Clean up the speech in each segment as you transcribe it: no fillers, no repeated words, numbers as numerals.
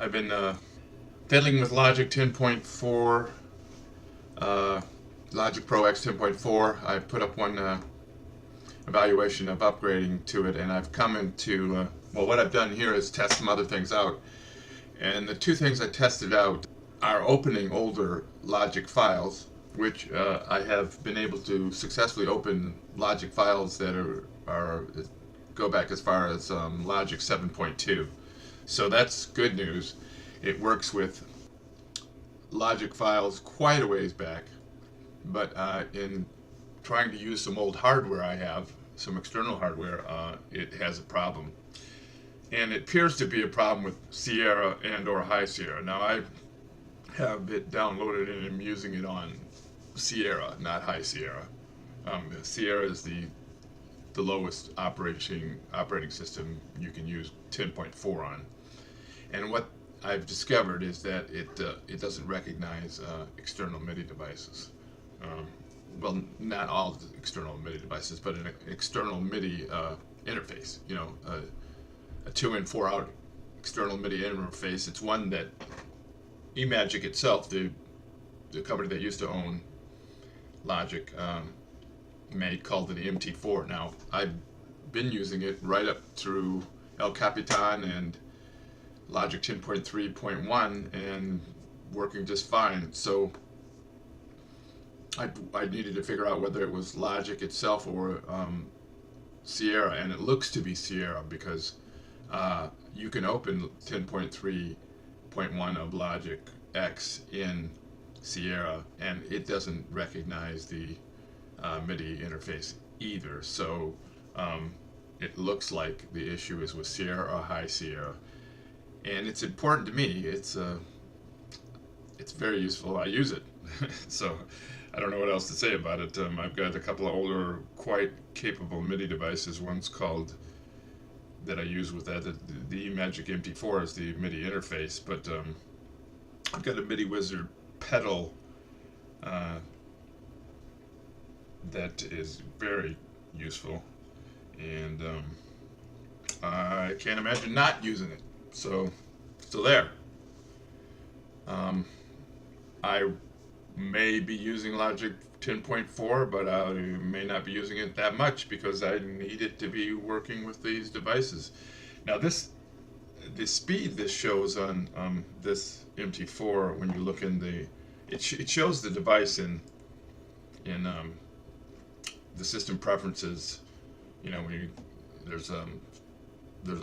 I've been fiddling with Logic 10.4, Logic Pro X 10.4. I put up one evaluation of upgrading to it, and I've come into, well, what I've done here is test some other things out. And the two things I tested out are opening older Logic files, which I have been able to successfully open Logic files that are go back as far as Logic 7.2. So that's good news. It works with Logic files quite a ways back, but in trying to use some old hardware I have, some external hardware, it has a problem. And it appears to be a problem with Sierra and or High Sierra. Now I have it downloaded and I'm using it on Sierra, not High Sierra. Sierra is the lowest operating system you can use 10.4 on. And what I've discovered is that it doesn't recognize external Midi devices. Well, not all external Midi devices, but an external Midi interface. You know, a 2 in 4 out external Midi interface. It's one that eMagic itself, the company that used to own Logic, made, called it MT4. Now I've been using it right up through El Capitan and Logic 10.3.1 and working just fine. So I needed to figure out whether it was Logic itself or Sierra, and it looks to be Sierra because you can open 10.3.1 of Logic X in Sierra, and it doesn't recognize the MIDI interface either. So it looks like the issue is with Sierra or High Sierra, and it's important to me. It's very useful. I use it, so I don't know what else to say about it. I've got a couple of older, quite capable MIDI devices. One's called that I use with that. The eMagic MT4 is the MIDI interface, but I've got a MIDI Wizard pedal that is very useful, and I can't imagine not using it. So there. I may be using Logic 10.4, but I may not be using it that much because I need it to be working with these devices. Now the speed this shows on this MT4, when you look in it shows the device in the system preferences. You know, when there's a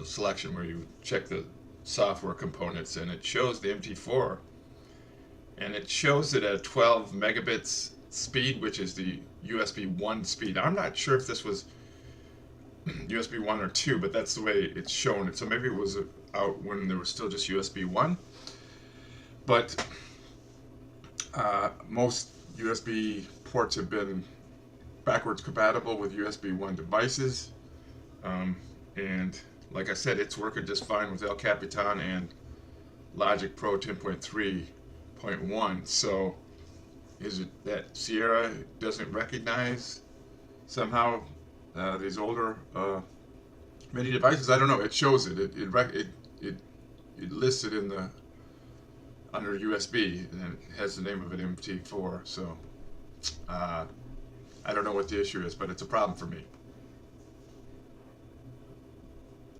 selection where you check the software components, and it shows the MT4, and it shows it at 12 megabits speed, which is the USB 1 speed. I'm not sure if this was USB 1 or 2, but that's the way it's shown it. So maybe it was out when there was still just USB 1. But most USB ports have been backwards compatible with USB 1 devices. And like I said, it's working just fine with El Capitan and Logic Pro 10.3.1. So is it that Sierra doesn't recognize somehow these older MIDI devices? I don't know. It shows it. It lists it in the under USB, and it has the name of it, MT4. So I don't know what the issue is, but it's a problem for me.